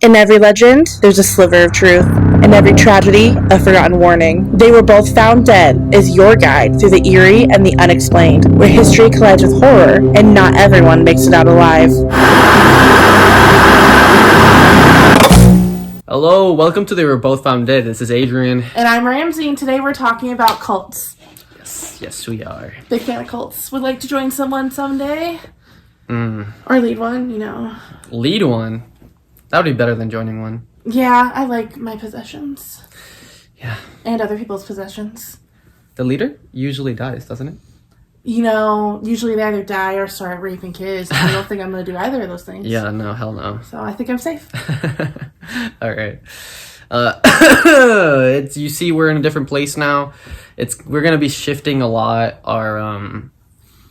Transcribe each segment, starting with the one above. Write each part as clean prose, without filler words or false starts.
In every legend, there's a sliver of truth. In every tragedy, a forgotten warning. They were both found dead is your guide through the eerie and the unexplained, where history collides with horror, and not everyone makes it out alive. Hello, welcome to They Were Both Found Dead. This is Adrian. And I'm Ramsey, and today we're talking about cults. Yes, we are. Big fan of cults. Would like to join someone someday? Or lead one, you know. Lead one? That would be better than joining one. Yeah, I like my possessions. Yeah. And other people's possessions. The leader usually dies, doesn't it? You know, usually they either die or start raping kids. I don't think I'm going to do either of those things. Yeah, no, hell no. So I think I'm safe. All right. You see, we're in a different place now. We're going to be shifting a lot our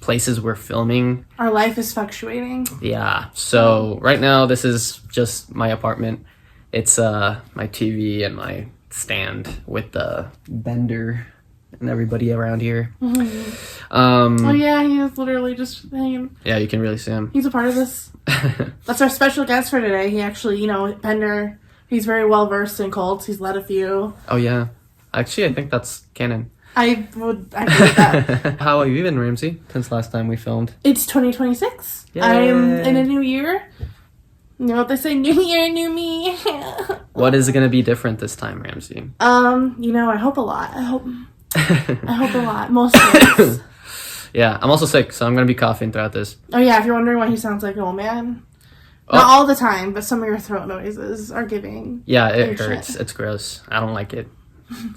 places we're filming. Our life is fluctuating. Yeah. So right now, this is just my apartment. It's my TV and my stand with the Bender and everybody around here. Mm-hmm. Oh yeah, he is literally just hanging. Yeah, you can really see him. He's a part of this. That's our special guest for today. He actually, Bender, he's very well versed in cults. He's led a few. Oh yeah. Actually, I think that's canon. I believe that. How have you been, Ramsey, since last time we filmed? It's 2026. Yay. I'm in a new year. You know what they say, new year, new me. What is going to be different this time, Ramsey? I hope a lot. I hope a lot. Most things. Yeah, I'm also sick, so I'm going to be coughing throughout this. Oh yeah, if you're wondering why he sounds like an old man. Not all the time, but some of your throat noises are giving. Yeah, it hurts. Shit. It's gross. I don't like it.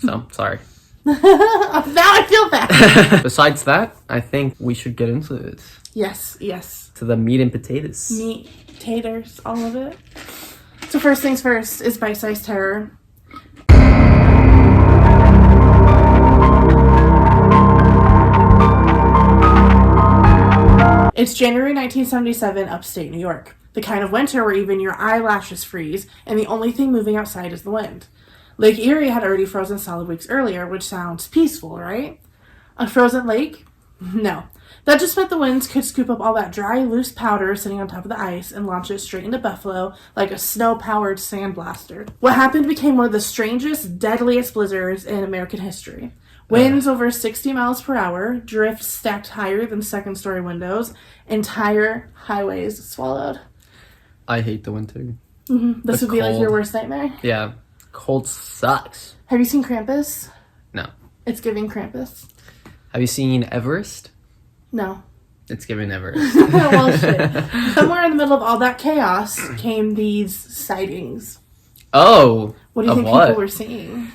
So, sorry. Now I feel bad. Besides that, I think we should get into it. Yes. To the meat and potatoes. Meat, taters, all of it. So first things first is bite-sized terror. It's January 1977, upstate New York. The kind of winter where even your eyelashes freeze, and the only thing moving outside is the wind. Lake Erie had already frozen solid weeks earlier, which sounds peaceful, right? A frozen lake? No. That just meant the winds could scoop up all that dry, loose powder sitting on top of the ice and launch it straight into Buffalo like a snow-powered sandblaster. What happened became one of the strangest, deadliest blizzards in American history. Winds over 60 miles per hour, drifts stacked higher than second-story windows, entire highways swallowed. I hate the winter. Mm-hmm. This would be like your worst nightmare? Yeah. Cold sucks. Have you seen Krampus? No. It's giving Krampus. Have you seen Everest? No. It's giving Everest. Well, shit. Somewhere in the middle of all that chaos came these sightings. Oh. What do you think people were seeing?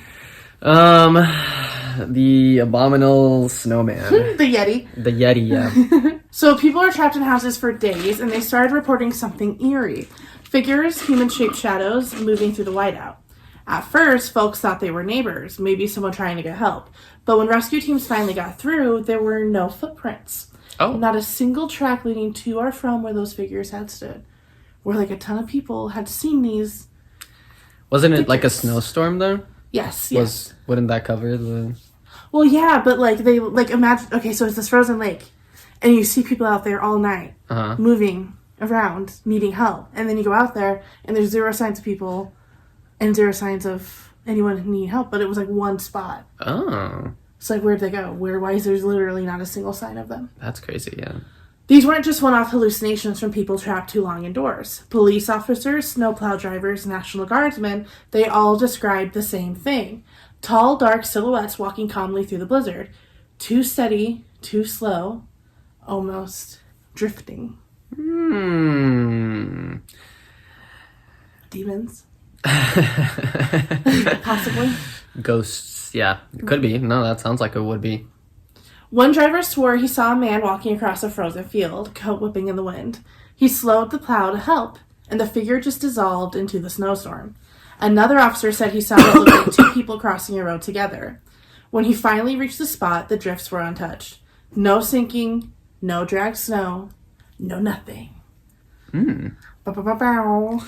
The abominable snowman. The Yeti. The Yeti, yeah. So people are trapped in houses for days, and they started reporting something eerie. Figures, human-shaped shadows, moving through the whiteout. At first, folks thought they were neighbors, maybe someone trying to get help. But when rescue teams finally got through, there were no footprints. Oh. Not a single track leading to or from where those figures had stood. Where like a ton of people had seen these. Wasn't it like a snowstorm though? Yes. Wouldn't that cover the... Well, yeah, but imagine, okay, so it's this frozen lake, and you see people out there all night, moving around, needing help. And then you go out there, and there's zero signs of people, and zero signs of anyone needing help, but it was like one spot. Oh. It's like, where'd they go? Why is there literally not a single sign of them? That's crazy, yeah. These weren't just one-off hallucinations from people trapped too long indoors. Police officers, snowplow drivers, National Guardsmen, they all described the same thing. Tall, dark silhouettes walking calmly through the blizzard. Too steady, too slow, almost drifting. Demons? Possibly. Ghosts, yeah. It could be. No, that sounds like it would be. One driver swore he saw a man walking across a frozen field, coat whipping in the wind. He slowed the plow to help, and the figure just dissolved into the snowstorm. Another officer said he saw what looked like two people crossing a road together. When he finally reached the spot, the drifts were untouched. No sinking, no dragged snow, no nothing. Bow.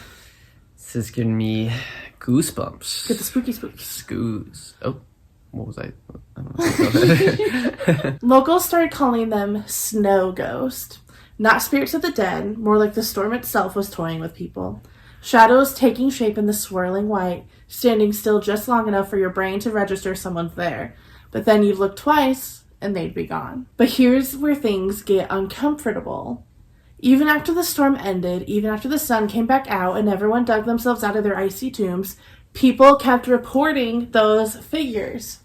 This is giving me goosebumps. Get the spooky. Scoos. Oh, what was I don't know. Locals started calling them snow ghost. Not spirits of the dead, more like the storm itself was toying with people. Shadows taking shape in the swirling white, standing still just long enough for your brain to register someone's there. But then you'd look twice, and they'd be gone. But here's where things get uncomfortable. Even after the storm ended, even after the sun came back out and everyone dug themselves out of their icy tombs, people kept reporting those figures.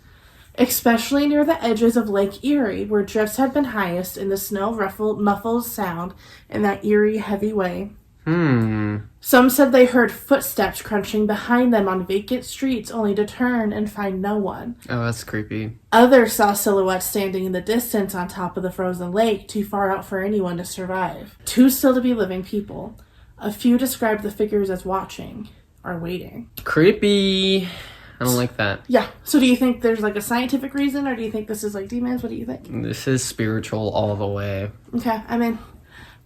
Especially near the edges of Lake Erie, where drifts had been highest and the snow muffled sound in that eerie, heavy way. Some said they heard footsteps crunching behind them on vacant streets, only to turn and find no one. Oh, that's creepy. Others saw silhouettes standing in the distance on top of the frozen lake, too far out for anyone to survive. Too still to be living people. A few described the figures as watching or waiting. Creepy. I don't like that. Yeah. So do you think there's like a scientific reason, or do you think this is like demons? What do you think? This is spiritual all the way. Okay. I mean,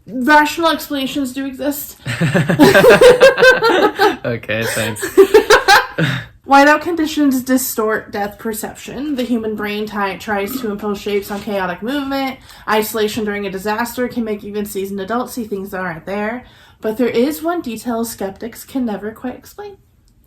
rational explanations do exist. Okay, thanks. Whiteout conditions distort depth perception. The human brain tries to impose shapes on chaotic movement. Isolation during a disaster can make even seasoned adults see things that aren't there. But there is one detail skeptics can never quite explain.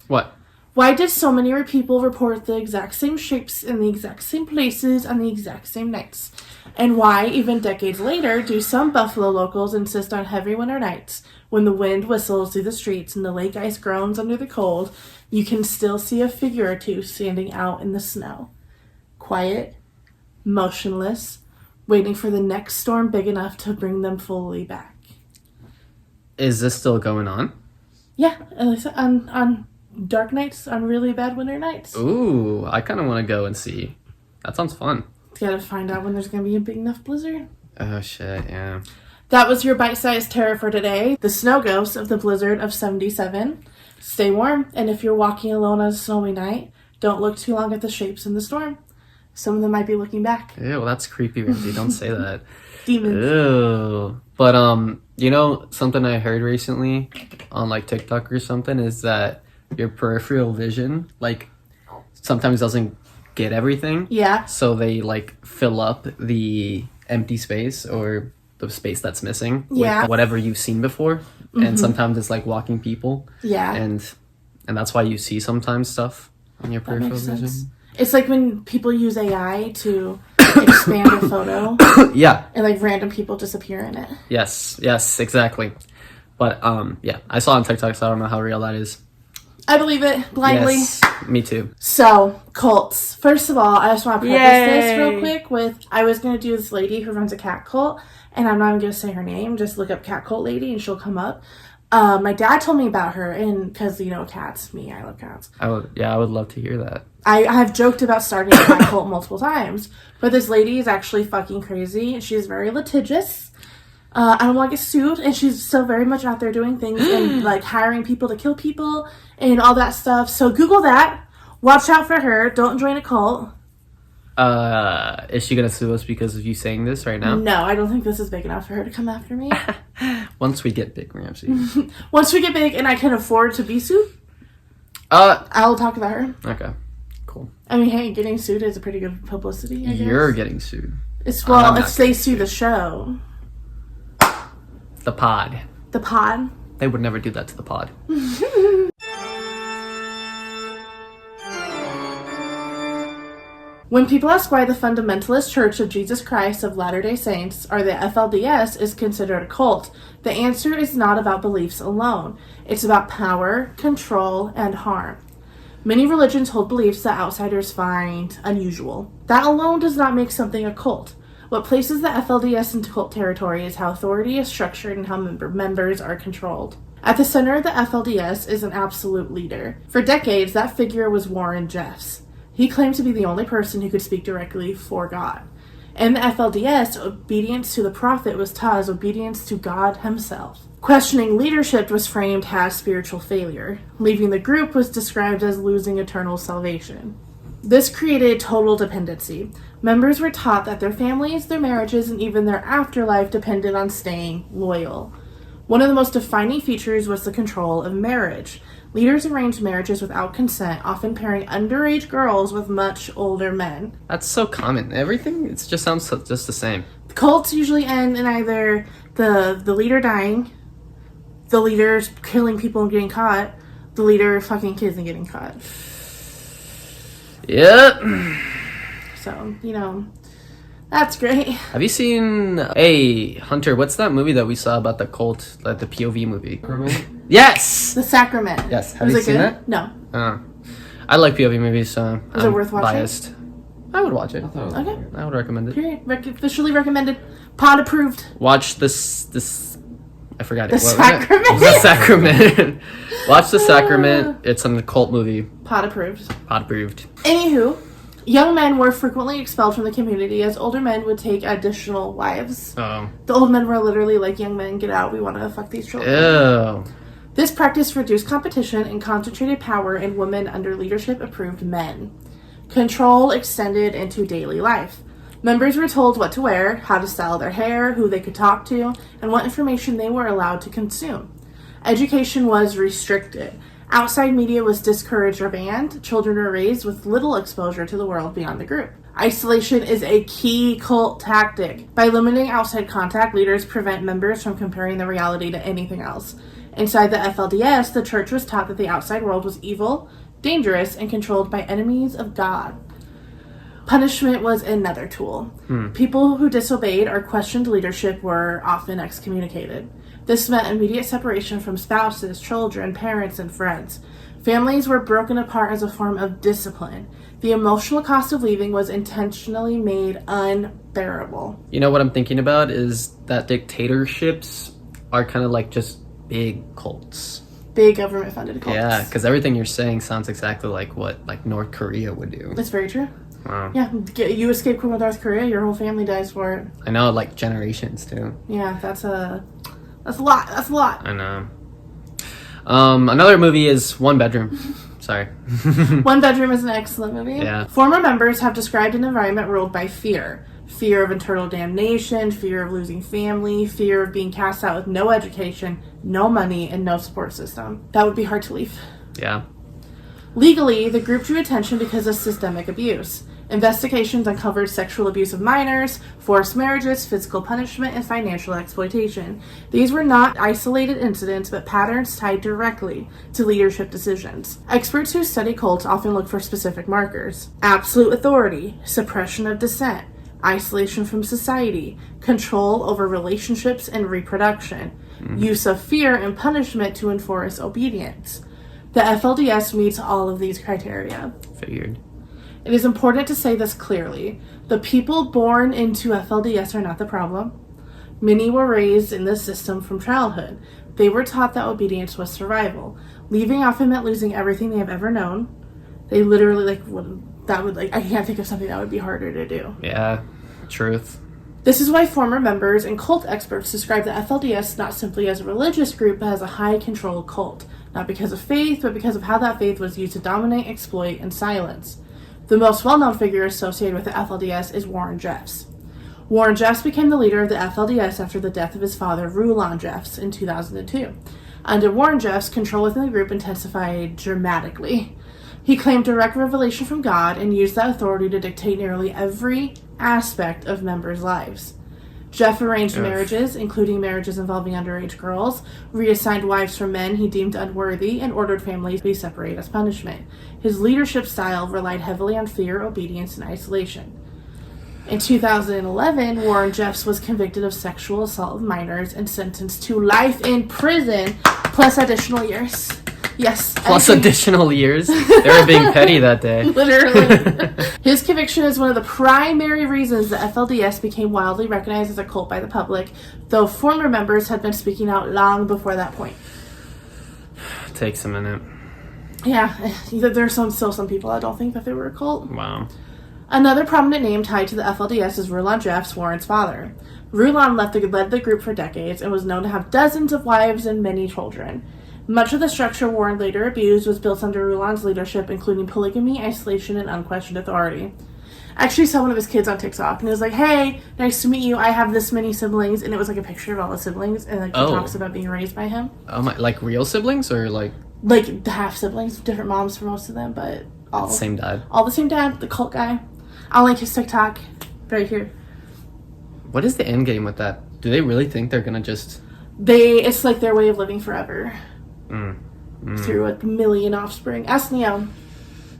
What? Why did so many people report the exact same shapes in the exact same places on the exact same nights? And why, even decades later, do some Buffalo locals insist on heavy winter nights, when the wind whistles through the streets and the lake ice groans under the cold, you can still see a figure or two standing out in the snow? Quiet, motionless, waiting for the next storm big enough to bring them fully back. Is this still going on? Yeah, at least on dark nights, on really bad winter nights. Ooh, I kind of want to go and see. That sounds fun. You gotta find out when there's gonna be a big enough blizzard. Oh, shit, yeah. That was your bite-sized terror for today. The snow ghost of the blizzard of 77. Stay warm, and if you're walking alone on a snowy night, don't look too long at the shapes in the storm. Some of them might be looking back. Ew, well, that's creepy, Ramsey. Don't say that. Demons. Ew. But, you know, something I heard recently on, like, TikTok or something is that your peripheral vision, like, sometimes doesn't get everything. Yeah. So they, like, fill up the empty space or the space that's missing with whatever you've seen before. Mm-hmm. And sometimes it's, like, walking people. Yeah. And that's why you see sometimes stuff on your peripheral vision. Sense. It's like when people use AI to expand a photo. Yeah. And, like, random people disappear in it. Yes, exactly. But, yeah, I saw on TikTok, so I don't know how real that is. I believe it blindly. Yes, me too. So, cults. First of all, I just want to preface this real quick with, I was going to do this lady who runs a cat cult, and I'm not even going to say her name, just look up cat cult lady and she'll come up. My dad told me about her, and because, you know, cats, I love cats. I would love to hear that. I have joked about starting a cat cult multiple times, but this lady is actually fucking crazy. She's very litigious. I don't want to get sued, and she's still very much out there doing things and, like, hiring people to kill people and all that stuff. So Google that. Watch out for her. Don't join a cult. Is she going to sue us because of you saying this right now? No, I don't think this is big enough for her to come after me. Once we get big, Ramsey. Once we get big and I can afford to be sued, I'll talk about her. Okay, cool. I mean, hey, getting sued is a pretty good publicity, I guess. You're getting sued. If they sue the show. The pod. The pod? They would never do that to the pod. When people ask why the Fundamentalist Church of Jesus Christ of Latter-day Saints, or the FLDS, is considered a cult, the answer is not about beliefs alone. It's about power, control, and harm. Many religions hold beliefs that outsiders find unusual. That alone does not make something a cult. What places the FLDS into cult territory is how authority is structured and how members are controlled. At the center of the FLDS is an absolute leader. For decades, that figure was Warren Jeffs. He claimed to be the only person who could speak directly for God. In the FLDS, obedience to the prophet was taught as obedience to God himself. Questioning leadership was framed as spiritual failure. Leaving the group was described as losing eternal salvation. This created total dependency. Members were taught that their families, their marriages, and even their afterlife depended on staying loyal. One of the most defining features was the control of marriage. Leaders arranged marriages without consent, often pairing underage girls with much older men. That's so common. Everything, it just sounds just the same. Cults usually end in either the leader dying, The leader's killing people and getting caught. The leader fucking kids and getting caught. Yep. So, that's great. Have you seen... Hey, Hunter, what's that movie that we saw about the cult, like the POV movie? Yes! The Sacrament. Yes. Have you seen that? No. I like POV movies, so Is it worth watching? Biased. I would watch it. Okay. I would recommend it. Period. Officially recommended. Pod approved. Watch this... I forgot it. The Sacrament. The Sacrament. Watch The Sacrament. It's an occult movie. Pod approved. Pod approved. Anywho, young men were frequently expelled from the community as older men would take additional wives. Oh. The old men were literally like, young men, get out. We want to fuck these children. Ew. This practice reduced competition and concentrated power in women under leadership-approved men. Control extended into daily life. Members were told what to wear, how to style their hair, who they could talk to, and what information they were allowed to consume. Education was restricted. Outside media was discouraged or banned. Children were raised with little exposure to the world beyond the group. Isolation is a key cult tactic. By limiting outside contact, leaders prevent members from comparing the reality to anything else. Inside the FLDS, the church was taught that the outside world was evil, dangerous, and controlled by enemies of God. Punishment was another tool. People who disobeyed or questioned leadership were often excommunicated. This meant immediate separation from spouses, children, parents, and friends. Families were broken apart as a form of discipline. The emotional cost of leaving was intentionally made unbearable. You know what I'm thinking about is that dictatorships are kind of like just big cults. Big government-funded cults. Yeah, because everything you're saying sounds exactly like what like North Korea would do. That's very true. Wow. Yeah, you escape from North Korea, your whole family dies for it. I know, like generations too. Yeah, that's a lot. That's a lot. I know. Another movie is One Bedroom. Sorry. One Bedroom is an excellent movie. Yeah. Former members have described an environment ruled by fear. Fear of eternal damnation, fear of losing family, fear of being cast out with no education, no money, and no support system. That would be hard to leave. Yeah. Legally, the group drew attention because of systemic abuse. Investigations uncovered sexual abuse of minors, forced marriages, physical punishment, and financial exploitation. These were not isolated incidents, but patterns tied directly to leadership decisions. Experts who study cults often look for specific markers: absolute authority, suppression of dissent, isolation from society, control over relationships and reproduction, use of fear and punishment to enforce obedience. The FLDS meets all of these criteria. Figured. It is important to say this clearly. The people born into FLDS are not the problem. Many were raised in this system from childhood. They were taught that obedience was survival. Leaving often meant losing everything they have ever known. They literally, I can't think of something that would be harder to do. Yeah, truth. This is why former members and cult experts describe the FLDS not simply as a religious group, but as a high-control cult. Not because of faith, but because of how that faith was used to dominate, exploit, and silence. The most well-known figure associated with the FLDS is Warren Jeffs. Warren Jeffs became the leader of the FLDS after the death of his father, Rulon Jeffs, in 2002. Under Warren Jeffs, control within the group intensified dramatically. He claimed direct revelation from God and used that authority to dictate nearly every aspect of members' lives. Jeff arranged marriages, including marriages involving underage girls, reassigned wives from men he deemed unworthy, and ordered families to be separated as punishment. His leadership style relied heavily on fear, obedience, and isolation. In 2011, Warren Jeffs was convicted of sexual assault of minors and sentenced to life in prison, plus additional years. Yes. Plus additional years? They were being petty that day. Literally. His conviction is one of the primary reasons the FLDS became widely recognized as a cult by the public, though former members had been speaking out long before that point. Takes a minute. Yeah, there's still some people that don't think that they were a cult. Wow. Another prominent name tied to the FLDS is Rulon Jeffs, Warren's father. Rulon led the group for decades and was known to have dozens of wives and many children. Much of the structure Warren later abused was built under Rulon's leadership, including polygamy, isolation, and unquestioned authority. I actually saw one of his kids on TikTok, and it was like, hey, nice to meet you, I have this many siblings, and it was like a picture of all the siblings, and he talks about being raised by him. Oh my, like real siblings, or like... Like half siblings, different moms for most of them, but all... The same dad. All the same dad, the cult guy. I'll link his TikTok right here. What is the end game with that? Do they really think they're gonna just... It's like their way of living forever. Through a million offspring. Ask Neo.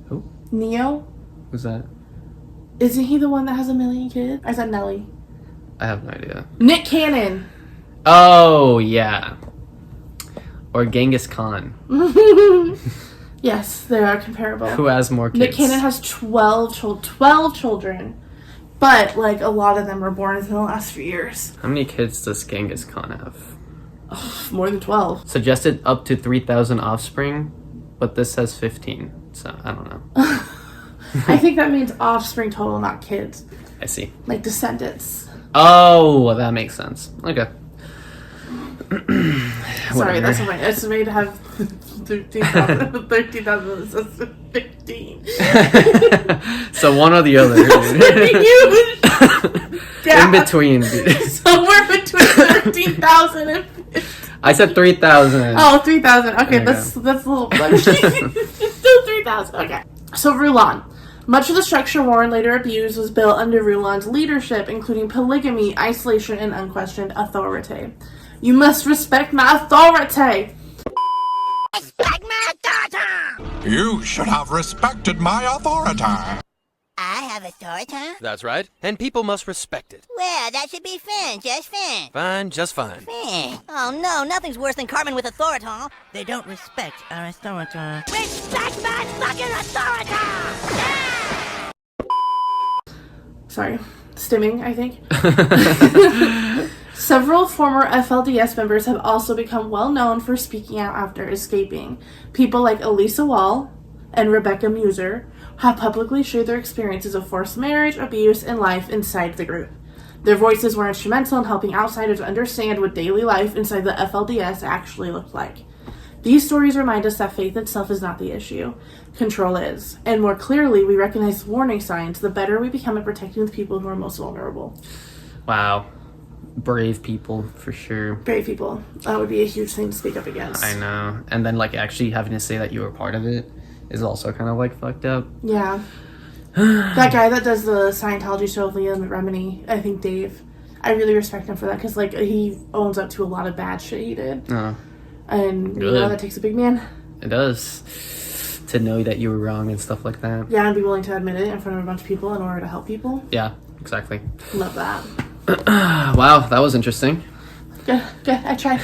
Who? Neo? Who's that? Isn't he the one that has a million kids? Or is that Nelly? I have no idea. Nick Cannon. Oh, yeah. Or Genghis Khan. Yes, they are comparable. Who has more kids? Nick Cannon has 12 children. But, like, a lot of them were born within the last few years. How many kids does Genghis Khan have? More than 12. Suggested up to 3,000 offspring, but this says 15. So, I don't know. I think that means offspring total, not kids. I see. Like descendants. Oh, that makes sense. Okay. Sorry, that's what I estimated to have 13,000. 15. So one or the other. In between. Somewhere between 13,000 and 15. I said 3,000. Oh, 3,000. Okay, that's a little... It's still 3,000. Okay. So Rulon. Much of the structure Warren later abused was built under Rulon's leadership, including polygamy, isolation, and unquestioned authority. You must respect my authority! Respect my authority! You should have respected my authority. I have authority? That's right. And people must respect it. Well, that should be fine, just fine. Fine, just fine. Fine. Oh no, nothing's worse than Carmen with authority. They don't respect our authority. Respect my fucking authority! Yeah! Sorry. Stimming, I think. Several former FLDS members have also become well known for speaking out after escaping. People like Elisa Wall and Rebecca Muser have publicly shared their experiences of forced marriage, abuse, and life inside the group. Their voices were instrumental in helping outsiders understand what daily life inside the FLDS actually looked like. These stories remind us that faith itself is not the issue. Control is. And more clearly, we recognize warning signs, the better we become at protecting the people who are most vulnerable. Wow. Brave people, for sure. Brave people. That would be a huge thing to speak up against. I know. And then, like, actually having to say that you were part of it is also kind of, like, fucked up. Yeah. That guy that does the Scientology show, Liam Remini, I think Dave, I really respect him for that, because, like, he owns up to a lot of bad shit he did. Oh. And, Good. you know, that takes a big man. It does. To know that you were wrong and stuff like that. Yeah, and be willing to admit it in front of a bunch of people in order to help people. Yeah, exactly. Love that. Wow, that was interesting. Good, I tried.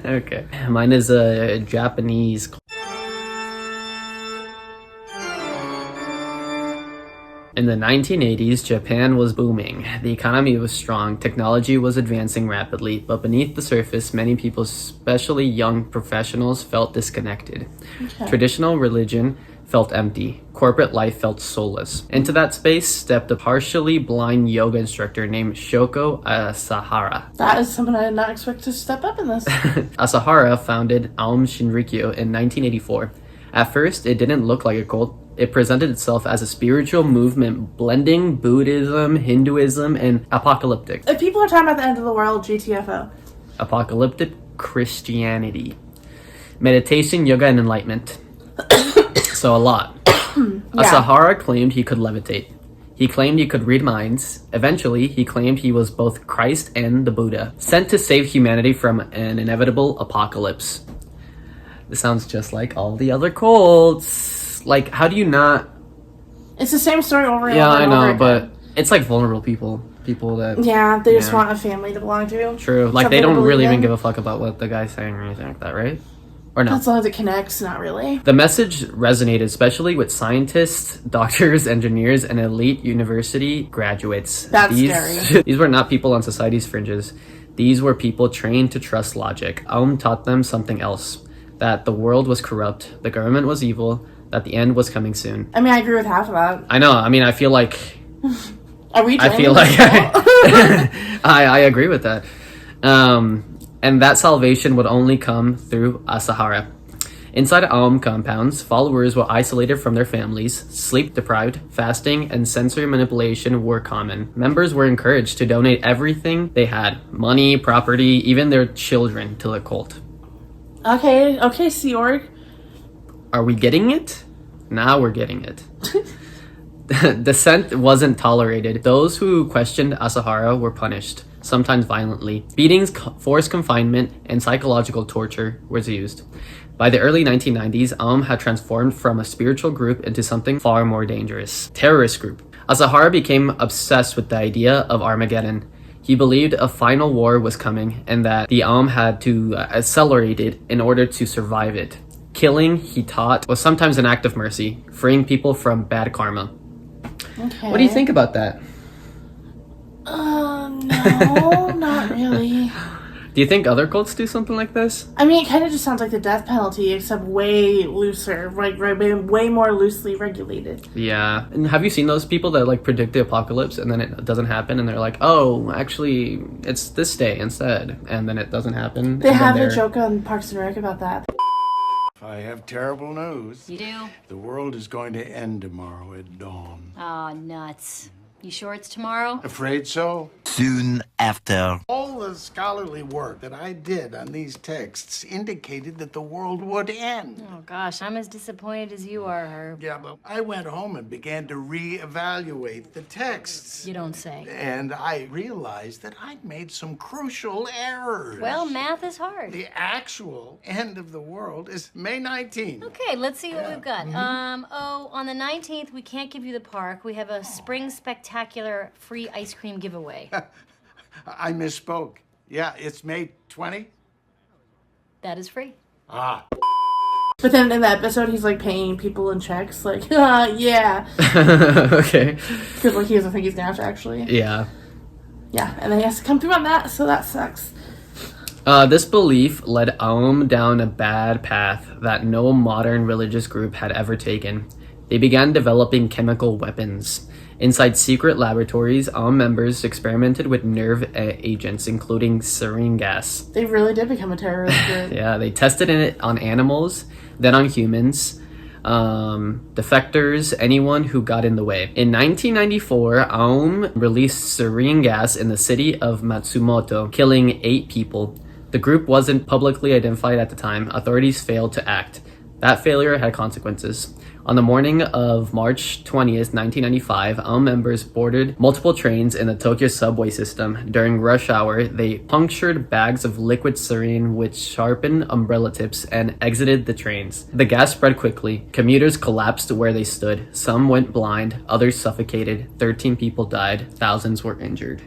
Okay. Mine is a Japanese. In the 1980s, Japan was booming. The economy was strong, technology was advancing rapidly, but beneath the surface, many people, especially young professionals, felt disconnected. Okay. Traditional religion felt empty. Corporate life felt soulless. Into that space stepped a partially blind yoga instructor named Shoko Asahara. That is someone I did not expect to step up in this. Asahara founded Aum Shinrikyo in 1984. At first, it didn't look like a cult. It presented itself as a spiritual movement blending Buddhism, Hinduism, and apocalyptic. If people are talking about the end of the world, GTFO. Apocalyptic Christianity. Meditation, yoga, and enlightenment. So a lot. Yeah. Asahara claimed he could levitate. He claimed he could read minds. Eventually, he claimed he was both Christ and the Buddha, sent to save humanity from an inevitable apocalypse. This sounds just like all the other cults. Like, how do you not... It's the same story over and over. Yeah, I know, again. but it's like vulnerable people. People that... Yeah, they just want a family to belong to. True. Like, they don't really even give a fuck about what the guy's saying or anything like that, right? Or no? As long as it connects, not really. The message resonated especially with scientists, doctors, engineers, and elite university graduates. That's scary. These were not people on society's fringes. These were people trained to trust logic. Aum taught them something else. That the world was corrupt, the government was evil, that the end was coming soon. I mean, I agree with half of that. I know. I mean, I feel like... Are we I feel like... I agree with that. And that salvation would only come through Asahara. Inside Aum compounds, followers were isolated from their families, sleep-deprived, fasting, and sensory manipulation were common. Members were encouraged to donate everything they had, money, property, even their children, to the cult. Okay, Sea Org. Are we getting it? Now we're getting it. Dissent wasn't tolerated. Those who questioned Asahara were punished. sometimes violently. Beatings, forced confinement, and psychological torture was used. By the early 1990s, Aum had transformed from a spiritual group into something far more dangerous. Terrorist group. Asahara became obsessed with the idea of Armageddon. He believed a final war was coming and that the Aum had to accelerate it in order to survive it. Killing, he taught, was sometimes an act of mercy, freeing people from bad karma. Okay. What do you think about that? No, not really. Do you think other cults do something like this? I mean, it kind of just sounds like the death penalty, except way looser, like way more loosely regulated. Yeah. And have you seen those people that like predict the apocalypse and then it doesn't happen and they're like, oh, actually, it's this day instead, and then it doesn't happen? They have a joke on Parks and Rec about that. I have terrible news. You do? The world is going to end tomorrow at dawn. Oh, nuts. You sure it's tomorrow? Afraid so? Soon after. All the scholarly work that I did on these texts indicated that the world would end. Oh, gosh, I'm as disappointed as you are, Herb. Yeah, but I went home and began to reevaluate the texts. You don't say. And I realized that I'd made some crucial errors. Well, math is hard. The actual end of the world is May 19th. Okay, let's see what we've got. On the 19th, we can't give you the park. We have a spring spectacular free ice cream giveaway. I misspoke. Yeah, it's May 20. That is free. Ah. But then in the episode, he's like paying people in checks, like, yeah. Okay. Because like he doesn't think he's gonna have to actually. Yeah. Yeah, and then he has to come through on that, so that sucks. This belief led Aum down a bad path that no modern religious group had ever taken. They began developing chemical weapons. Inside secret laboratories, Aum members experimented with nerve agents, including sarin gas. They really did become a terrorist group. Yeah, they tested it on animals, then on humans, defectors, anyone who got in the way. In 1994, Aum released sarin gas in the city of Matsumoto, killing 8 people. The group wasn't publicly identified at the time. Authorities failed to act. That failure had consequences. On the morning of March 20th, 1995, Aum members boarded multiple trains in the Tokyo subway system. During rush hour, they punctured bags of liquid sarin with sharpened umbrella tips and exited the trains. The gas spread quickly. Commuters collapsed where they stood. Some went blind, others suffocated. 13 people died. Thousands were injured.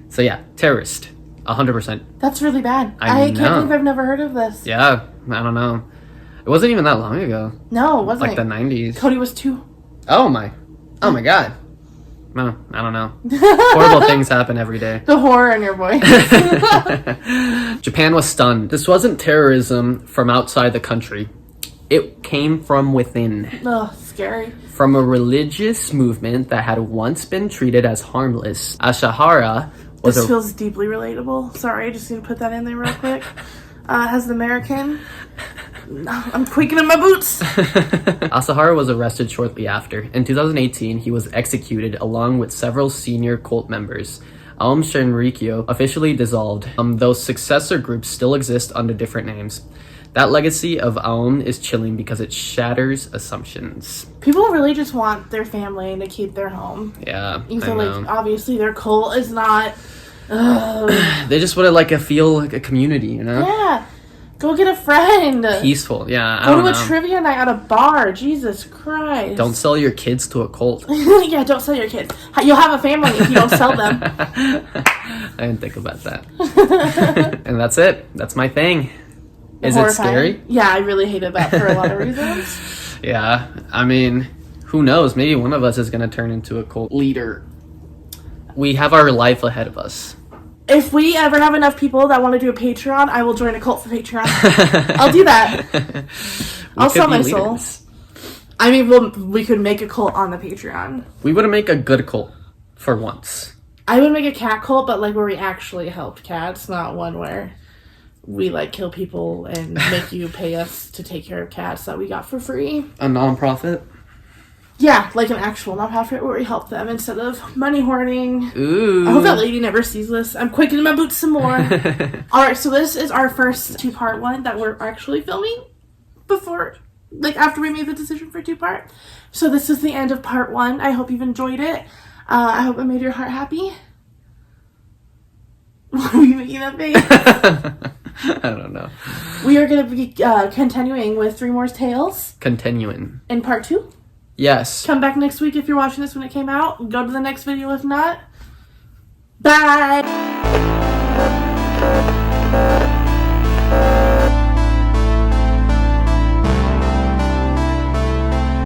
So yeah, terrorist. 100%. That's really bad. I can't believe I've never heard of this. Yeah, I don't know. It wasn't even that long ago. No, it wasn't. Like the 90s. Cody was 2. Oh my god. No, I don't know. Horrible things happen every day. The horror in your voice. Japan was stunned. This wasn't terrorism from outside the country. It came from within. Ugh, scary. From a religious movement that had once been treated as harmless. Asahara was This feels deeply relatable. Sorry, I just need to put that in there real quick. As an American, I'm quaking in my boots. Asahara was arrested shortly after. In 2018, he was executed along with several senior cult members. Aum Shinrikyo officially dissolved, though successor groups still exist under different names. That legacy of Aum is chilling because it shatters assumptions. People really just want their family to keep their home. Yeah, And so, I know. like, obviously their cult is not... They just want to feel like a community, you know? Yeah. Go get a friend. Peaceful, yeah. Go to a trivia night at a bar. Jesus Christ. Don't sell your kids to a cult. Yeah, don't sell your kids. You'll have a family if you don't sell them. I didn't think about that. And that's it. That's my thing. Is it Horrifying. scary? Yeah, I really hated that for a lot of reasons. Yeah. I mean, who knows? Maybe one of us is going to turn into a cult leader. We have our life ahead of us. If we ever have enough people that want to do a Patreon, I will join a cult for Patreon. I'll do that. I'll sell my soul. I mean, we could make a cult on the Patreon. We would make a good cult for once. I would make a cat cult, but where we actually helped cats, not one where we kill people and make you pay us to take care of cats that we got for free. A non-profit? Yeah, like an actual nonprofit where we help them instead of money hoarding. Ooh. I hope that lady never sees this. I'm quaking in my boots some more. Alright, so this is our first 2-part one that we're actually filming before, after we made the decision for 2-part. So this is the end of part 1. I hope you've enjoyed it. I hope it made your heart happy. making that face? I don't know. We are going to be continuing with 3 more tales. Continuing. In part 2? Yes. Come back next week if you're watching this when it came out. Go to the next video if not. Bye!